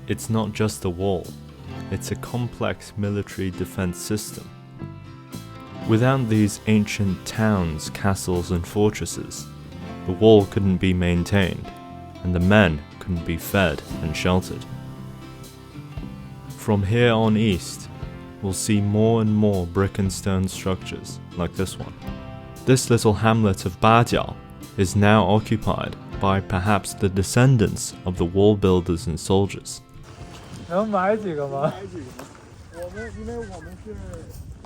It's not just a wall, it's a complex military defense system. Without these ancient towns, castles, and fortresses, the wall couldn't be maintained, and the men couldn't be fed and sheltered. From here on east, we'll see more and more brick and stone structures like this one. This little hamlet of Bajiao is now occupied by perhaps the descendants of the wall builders and soldiers. 能买几个吗？因为我们是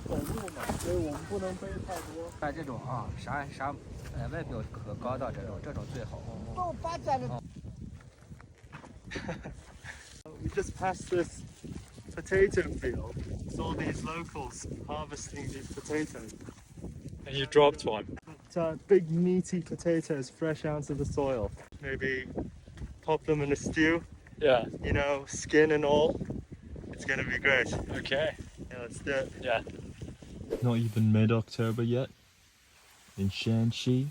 走路嘛，所以我们不能背太多。看这种啊，外表可高的这种最好。都发展了。We just passed this potato field, saw these locals harvesting these potatoes. And you dropped one. Big meaty potatoes fresh out of the soil. Maybe pop them in a stew, Yeah. you know, skin and all. It's gonna be great. Okay. Yeah, let's do it. Yeah. Not even mid-October yet in Shanxi.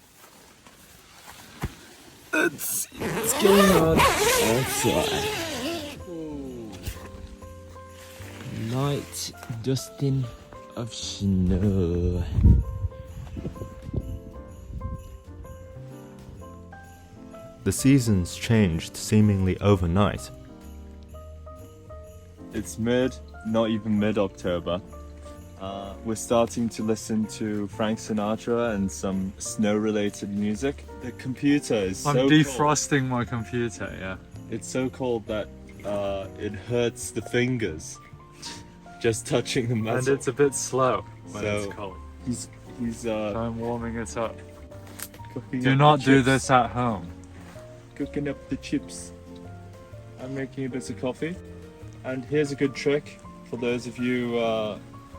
Let's see what's going on outside. Light dusting of snow. The seasons changed seemingly overnight. It's not even mid-October. We're starting to listen to Frank Sinatra and some snow-related music. The computer is I'm so defrosting my computer, yeah. cold. It's so cold that it hurts the fingers just touching the metal. And it's a bit slow when So- it's cold. He's I'm warming it up. cooking Do up not the do chips. this at home. Cooking up the chips. I'm making a bit of coffee. And here's a good trick for those of you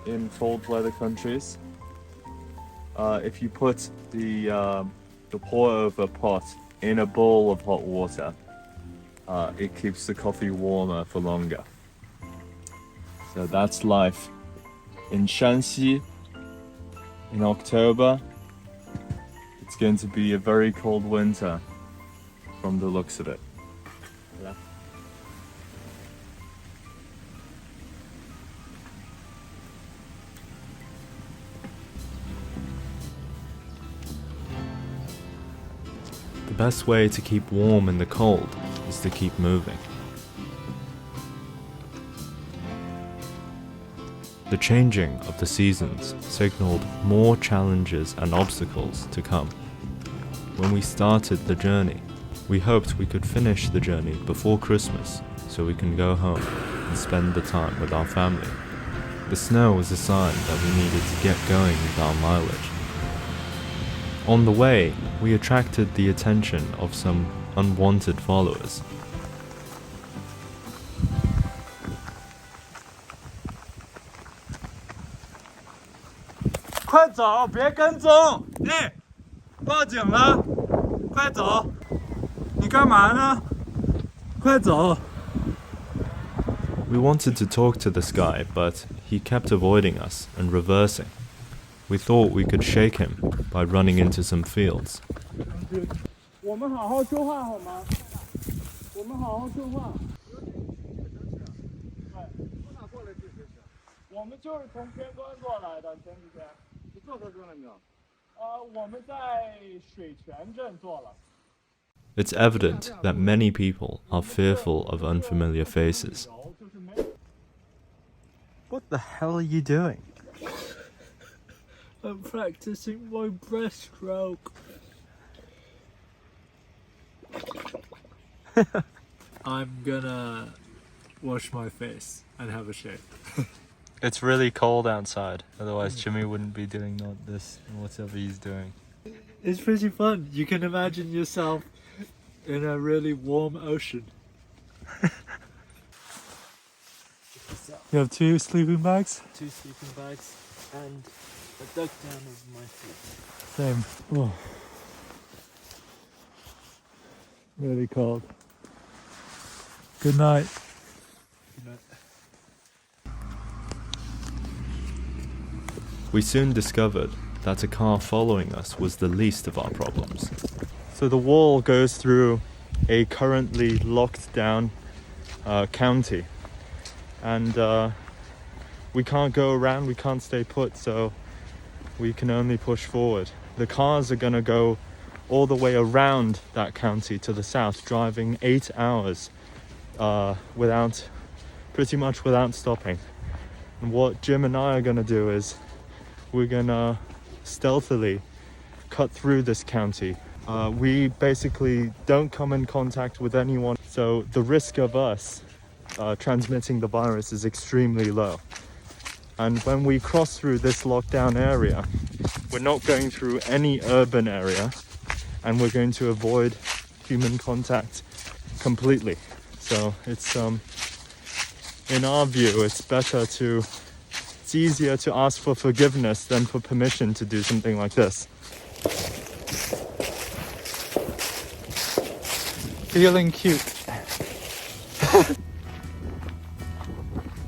in cold weather countries. If you put the pour over pot in a bowl of hot water, it keeps the coffee warmer for longer. So that's life in Shanxi in October. It's going to be a very cold winter from the looks of it. The best way to keep warm in the cold is to keep moving. The changing of the seasons signaled more challenges and obstacles to come. When we started the journey, we hoped we could finish the journey before Christmas so we can go home and spend the time with our family. The snow was a sign that we needed to get going with our mileage. On the way, we attracted the attention of some unwanted followers. 快走，别跟踪！哎，报警了！快走！你干嘛呢？快走！ We wanted to talk to this guy, but he kept avoiding us and reversing. We thought we could shake him by running into some fields. 我们好好说话好吗？我们好好说话。我们就是从边关过来的，前几天。你坐车坐了没有？我们在水泉镇坐了。 It's evident that many people are fearful of unfamiliar faces. What the hell are you doing? I'm practicing my breaststroke. I'm gonna wash my face and have a shave. It's really cold outside, otherwise Jimmy wouldn't be doing this whatever he's doing. It's pretty fun. You can imagine yourself in a really warm ocean. You have 2 sleeping bags? 2 sleeping bags and a duck down over my feet. Same. Oh. Really cold. Good night. We soon discovered that a car following us was the least of our problems. So the wall goes through a currently locked down county, and we can't go around, we can't stay put, so we can only push forward. The cars are going to go all the way around that county to the south, driving 8 hours pretty much without stopping. And what Jim and I are going to do is we're going to stealthily cut through this county. We basically don't come in contact with anyone, so the risk of us transmitting the virus is extremely low. And when we cross through this lockdown area, we're not going through any urban area, and we're going to avoid human contact completely. So it's in our view, it's easier to ask for forgiveness than for permission to do something like this. Feeling cute.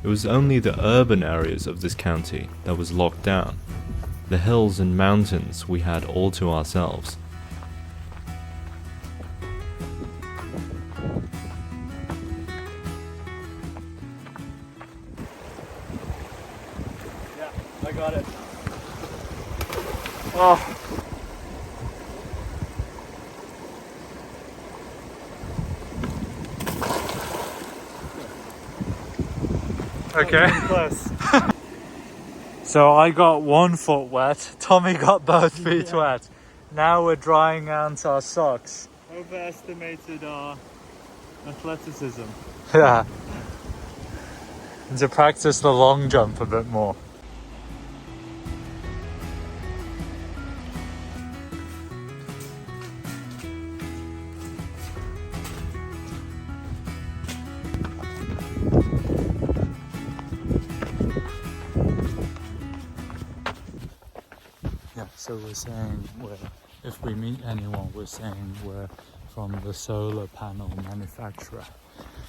It was only the urban areas of this county that was locked down. The hills and mountains we had all to ourselves. Yeah, I got it. Oh. Okay. So I got 1 foot wet, Tommy got both feet wet. Now we're drying out our socks. Overestimated our athleticism. Yeah. And to practice the long jump a bit more. Yeah, so we're saying if we meet anyone, we're saying we're from the solar panel manufacturer,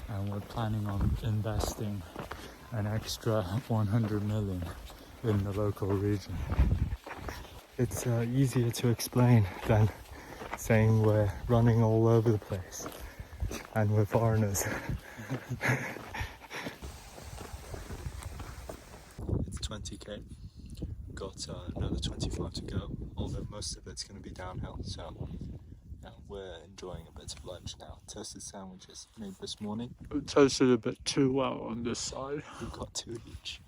and we're planning on investing an extra 100 million in the local region. It's easier to explain than saying we're running all over the place and we're foreigners. It's 20k. Got another 25 to go, although most of it's going to be downhill, so we're enjoying a bit of lunch now. Toasted sandwiches made this morning. It toasted a bit too well on this side. We've got 2 each.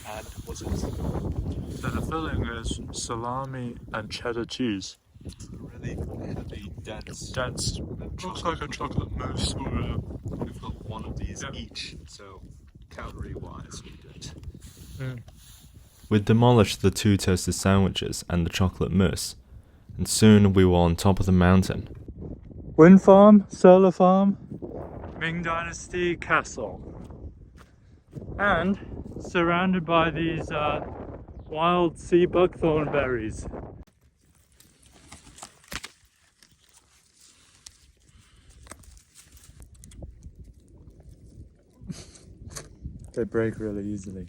And what's else? So the filling is salami and cheddar cheese. Really heavy, dense. Looks like a chocolate mousse. We've got 1 of these Yeah. each, so calorie-wise, we're good. Mm. We demolished the 2 toasted sandwiches and the chocolate mousse, and soon we were on top of the mountain. Wind farm, solar farm, Ming Dynasty castle. And surrounded by these wild sea buckthorn berries. They break really easily.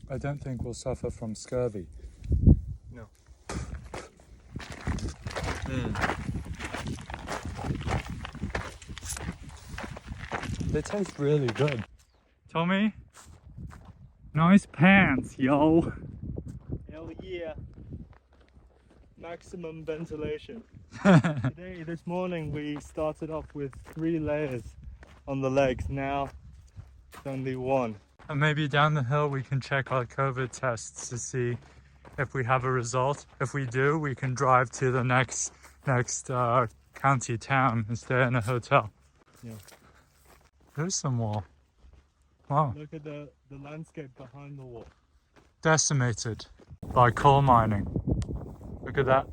I don't think we'll suffer from scurvy. No. They taste really good. Tommy, nice pants, yo. Hell yeah. Maximum ventilation. This morning we started off with 3 layers on the legs. Now it's only 1. And maybe down the hill we can check our COVID tests to see if we have a result. If we do, we can drive to the next county town and stay in a hotel. Yeah. There's some wall. Wow. Look at the landscape behind the wall. Decimated by coal mining. Look at that.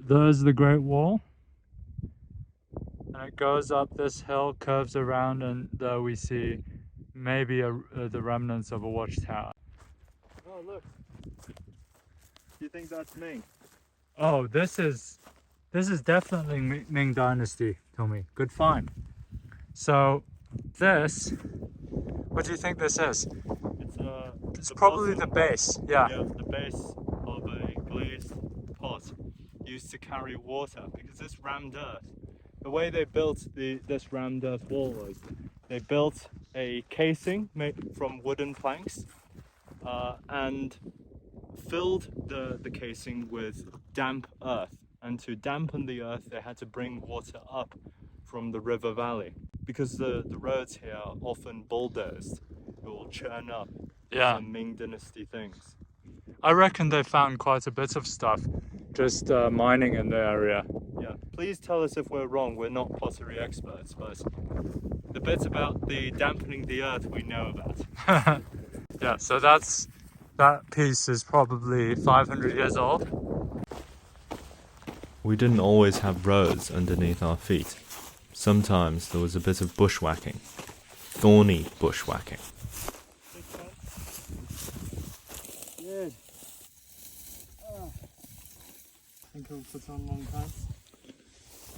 There's the Great Wall, and it goes up this hill, curves around, and there we see maybe the remnants of a watchtower. Oh look, do you think that's Ming? Oh, this is definitely Ming Dynasty Tell me. Good find. So this, what do you think this is? It's Probably the base. Yeah. the base of a glazed pot used to carry water, because this rammed earth. The way they built this rammed earth wall was they built a casing made from wooden planks and filled the casing with damp earth. And to dampen the earth, they had to bring water up from the river valley. Because the roads here are often bulldozed, it will churn up some Ming Dynasty things. I reckon they found quite a bit of stuff just mining in the area. Yeah, please tell us if we're wrong. We're not pottery experts, but the bits about the dampening the earth we know about. Yeah, so that piece is probably 500 years old. We didn't always have roads underneath our feet. Sometimes there was a bit of bushwhacking. Thorny bushwhacking. Good. Think we'll put on long pants.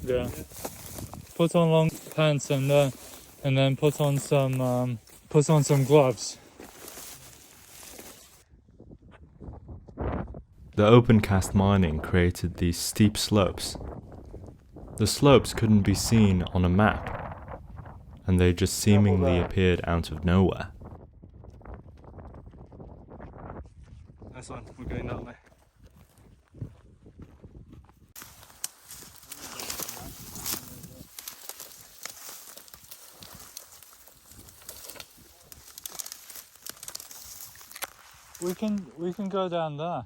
Yeah. Put on long pants and then put on some gloves. The open cast mining created these steep slopes. The slopes couldn't be seen on a map, and they just seemingly appeared out of nowhere. Nice one, we're going that way. We can go down there.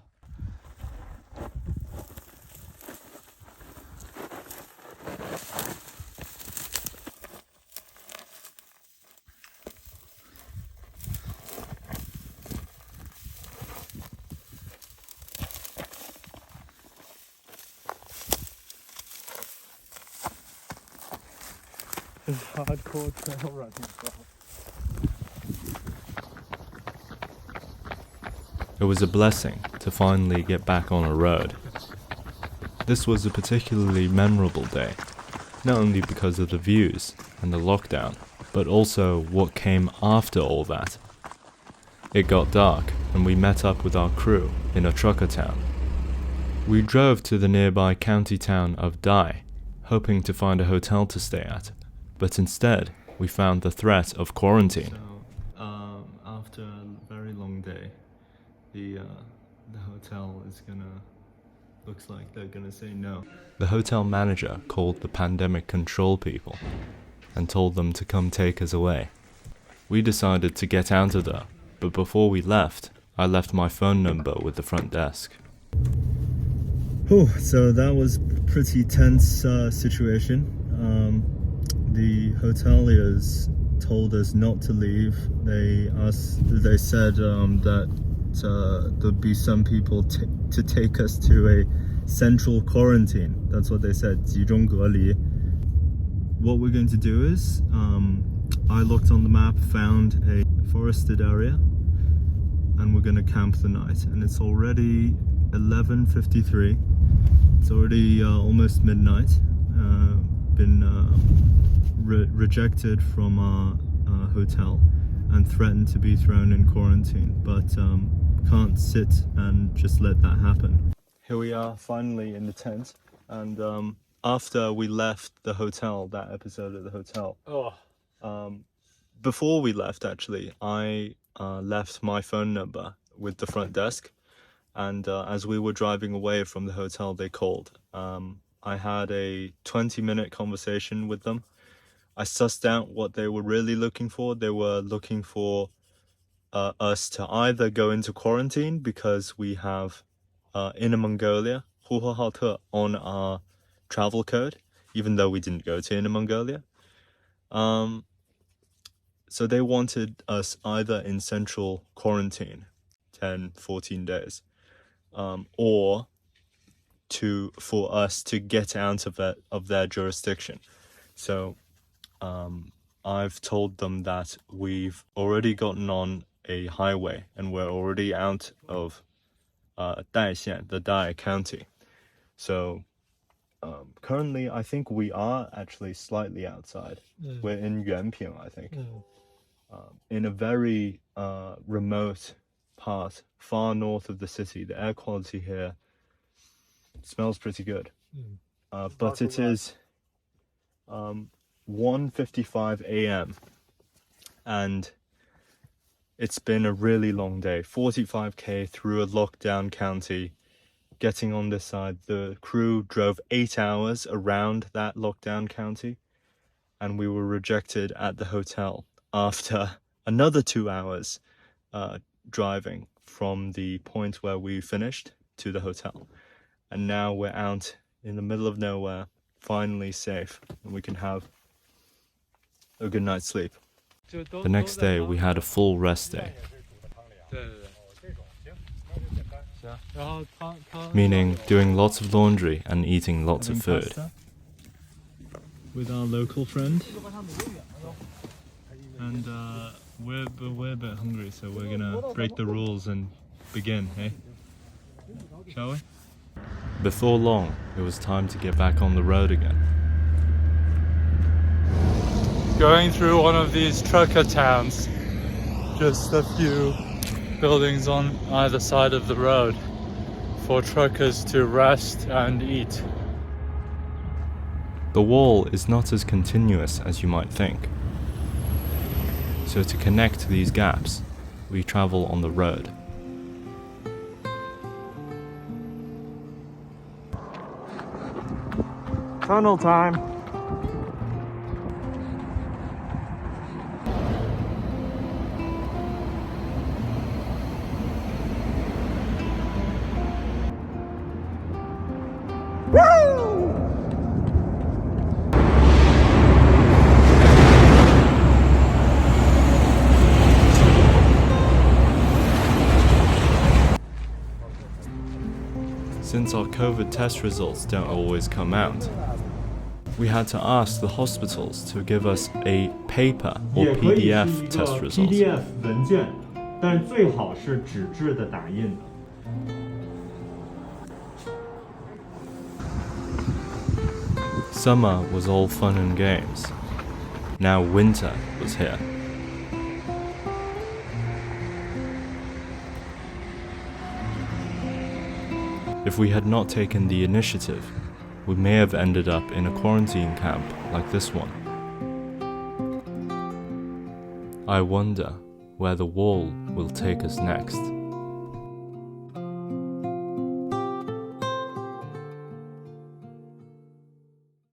It's hardcore trail running stuff. It was a blessing to finally get back on a road. This was a particularly memorable day, not only because of the views and the lockdown, but also what came after all that. It got dark and we met up with our crew in a trucker town. We drove to the nearby county town of Dai, hoping to find a hotel to stay at, but instead we found the threat of quarantine. So, after a very long day, the hotel looks like they're gonna say no. The hotel manager called the pandemic control people and told them to come take us away. We decided to get out of there, but before we left, I left my phone number with the front desk. So that was a pretty tense situation. The hoteliers told us not to leave. They said that there'd be some people to take us to a central quarantine. That's what they said, 集中隔离. What we're going to do is, I looked on the map, found a forested area, and we're going to camp the night. And it's already 11:53. It's already almost midnight. Been rejected from our hotel and threatened to be thrown in quarantine, but can't sit and just let that happen. Here we are, finally in the tent, and after we left the hotel, that episode of the hotel, before we left actually, I left my phone number with the front desk, and as we were driving away from the hotel, they called. I had a 20-minute conversation with them. I sussed out what they were really looking for. They were looking for us to either go into quarantine because we have Inner Mongolia, Huahalte, on our travel code, even though we didn't go to Inner Mongolia. So they wanted us either in central quarantine, 10, 14 days, or for us to get out of their jurisdiction. So I've told them that we've already gotten on a highway and we're already out of Daixian, the Dai County. So Currently, I think we are actually slightly outside. We're in Yuanping, I think. In a very remote part, far north of the city. The air quality here smells pretty good. But it is 1:55 a.m. and it's been a really long day. 45k through a lockdown county. Getting on this side, the crew drove 8 hours around that lockdown county, and we were rejected at the hotel after another 2 hours driving from the point where we finished to the hotel. And now we're out in the middle of nowhere, finally safe, and we can have a good night's sleep. The next day we had a full rest day, meaning doing lots of laundry and eating lots of food. With our local friend, and we're a bit hungry, so we're gonna break the rules and begin, hey? Shall we? Before long, it was time to get back on the road again. Going through one of these trucker towns, just a few buildings on either side of the road for truckers to rest and eat. The wall is not as continuous as you might think. So to connect these gaps, we travel on the road. Tunnel time! Since our COVID test results don't always come out, we had to ask the hospitals to give us a paper or PDF test result. PDF 文件，但是最好是纸质的打印的。Summer was all fun and games. Now winter was here. If we had not taken the initiative, we may have ended up in a quarantine camp like this one. I wonder where the wall will take us next.